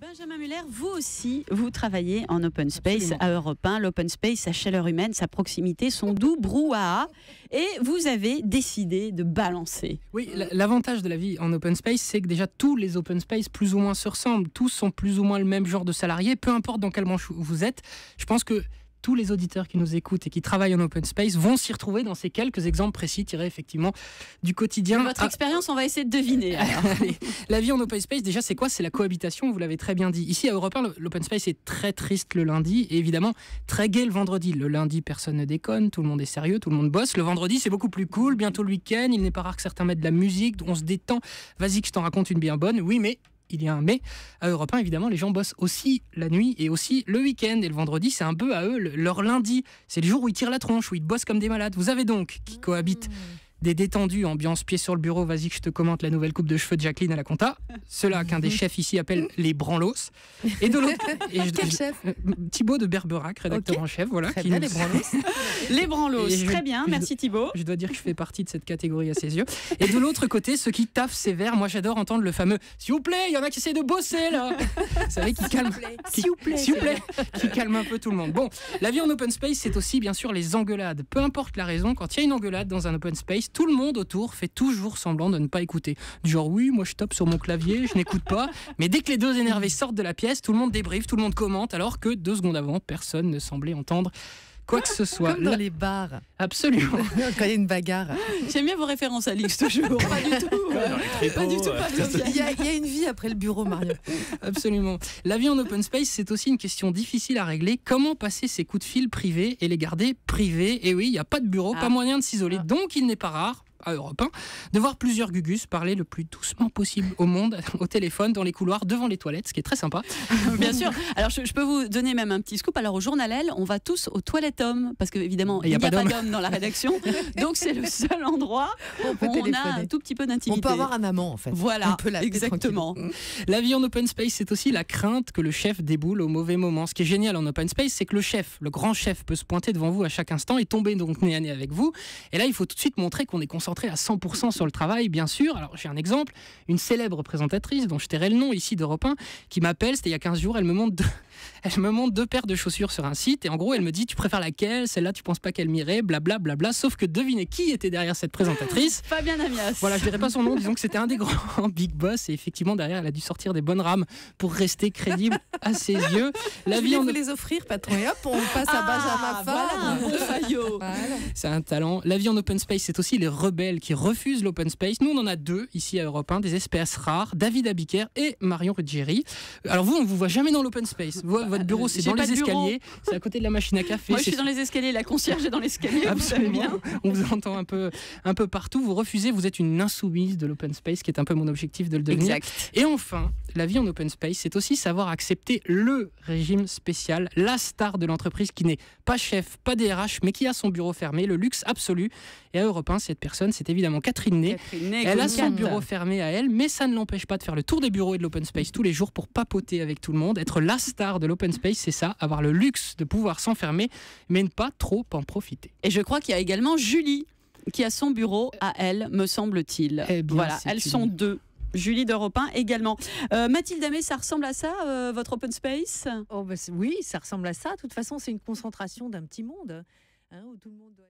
Benjamin Muller, vous aussi, vous travaillez en open space. Absolument. À Europe 1. L'open space, sa chaleur humaine, sa proximité, son doux brouhaha. Et vous avez décidé de balancer. Oui, l'avantage de la vie en open space, c'est que déjà tous les open space plus ou moins se ressemblent. Tous sont plus ou moins le même genre de salariés, peu importe dans quelle branche vous êtes. Je pense que tous les auditeurs qui nous écoutent et qui travaillent en open space vont s'y retrouver dans ces quelques exemples précis tirés effectivement du quotidien. De votre expérience, on va essayer de deviner. Allez, la vie en open space, déjà c'est quoi? C'est la cohabitation, vous l'avez très bien dit. Ici à Europe 1, l'open space est très triste le lundi et évidemment très gai le vendredi. Le lundi, personne ne déconne, tout le monde est sérieux, tout le monde bosse. Le vendredi, c'est beaucoup plus cool, bientôt le week-end. Il n'est pas rare que certains mettent de la musique, on se détend. Vas-y que je t'en raconte une bien bonne. Oui, mais il y a un mais. À Europe 1, évidemment, les gens bossent aussi la nuit et aussi le week-end. Et le vendredi, c'est un peu à eux leur lundi. C'est le jour où ils tirent la tronche, où ils bossent comme des malades. Vous avez donc, qui cohabitent, des détendus, ambiance pied sur le bureau, vas-y que je te commente la nouvelle coupe de cheveux de Jacqueline à la compta. Ceux-là qu'un des chefs ici appelle les branlos. Et de l'autre... Quel chef? Thibaut de Berberac, rédacteur en chef. Voilà, très bien, les branlos. Les branlos, très bien, merci Thibaut. Je dois dire que je fais partie de cette catégorie à ses yeux. Et de l'autre côté, ceux qui taffent sévère, moi j'adore entendre le fameux « S'il vous plaît, il y en a qui essaient de bosser là !» Vous savez, qui calme... S'il vous plaît. Qui calme un peu tout le monde. Bon, la vie en open space, c'est aussi bien sûr les engueulades. Peu importe la raison, quand il y a une engueulade dans un open space, tout le monde autour fait toujours semblant de ne pas écouter. Du genre, oui, moi je tape sur mon clavier, je n'écoute pas. Mais dès que les deux énervés sortent de la pièce, tout le monde débriefe, tout le monde commente, alors que 2 secondes avant, personne ne semblait entendre quoi que ce soit. Comme dans les bars. Absolument. Quand il y a une bagarre. J'aime bien vos références, Alix, toujours. Pas du tout. Pas du tout. Il y a une vie après le bureau, Marion. Absolument. La vie en open space, c'est aussi une question difficile à régler. Comment passer ces coups de fil privés et les garder privés? Et oui, il n'y a pas de bureau, pas moyen de s'isoler. Donc, il n'est pas rare, à Europe 1, de voir plusieurs gugus parler le plus doucement possible au monde, au téléphone, dans les couloirs, devant les toilettes, ce qui est très sympa. Bien sûr. Alors, je peux vous donner même un petit scoop. Alors, au journal Elle, on va tous aux toilettes hommes, parce qu'évidemment, il n'y a pas d'hommes dans la rédaction. Donc, c'est le seul endroit où on a un tout petit peu d'intimité. On peut avoir un amant, en fait. Voilà, exactement. La vie en open space, c'est aussi la crainte que le chef déboule au mauvais moment. Ce qui est génial en open space, c'est que le chef, le grand chef, peut se pointer devant vous à chaque instant et tomber donc nez à nez avec vous. Et là, il faut tout de suite montrer qu'on est concentré à 100% sur le travail, bien sûr. Alors, j'ai un exemple, une célèbre présentatrice, dont je tairai le nom ici d'Europe 1, qui m'appelle, c'était il y a 15 jours, elle me montre 2 paires de chaussures sur un site, et en gros, elle me dit, tu préfères laquelle? Celle-là, tu penses pas qu'elle m'irait? Blabla, blabla. Sauf que devinez qui était derrière cette présentatrice? Fabien Amias. Voilà, je dirais pas son nom, disons que c'était un des grands big boss, et effectivement, derrière, elle a dû sortir des bonnes rames pour rester crédible à ses yeux. La vie, on vous les offrir, patron, et hop, on passe à Benjamin Fabre. Voilà, un bon faillot. Voilà. C'est un talent. La vie en open space, c'est aussi les rebelles qui refusent l'open space. Nous, on en a 2 ici à Europe 1, des espèces rares, David Abiker et Marion Ruggieri. Alors vous, on ne vous voit jamais dans l'open space. Votre bureau, c'est dans les escaliers, c'est à côté de la machine à café. Moi, je suis dans les escaliers, la concierge est dans l'escalier. Absolument. On vous entend un peu partout. Vous refusez, vous êtes une insoumise de l'open space, qui est un peu mon objectif de le devenir. Exact. Et enfin, la vie en open space, c'est aussi savoir accepter le régime spécial, la star de l'entreprise qui n'est pas chef, pas DRH, mais qui a son bureau fermé, le luxe absolu. Et à Europe 1, cette personne, c'est évidemment Catherine Ney. Elle a son bureau fermé à elle, mais ça ne l'empêche pas de faire le tour des bureaux et de l'open space tous les jours pour papoter avec tout le monde. Être la star de l'open space, c'est ça, avoir le luxe de pouvoir s'enfermer, mais ne pas trop en profiter. Et je crois qu'il y a également Julie, qui a son bureau à elle, me semble-t-il. Eh bien, voilà, elles sont 2. Julie d'Europe 1 également. Mathilde Amé, ça ressemble à ça, votre open space? Oui, ça ressemble à ça. De toute façon, c'est une concentration d'un petit monde, hein, où tout le monde doit...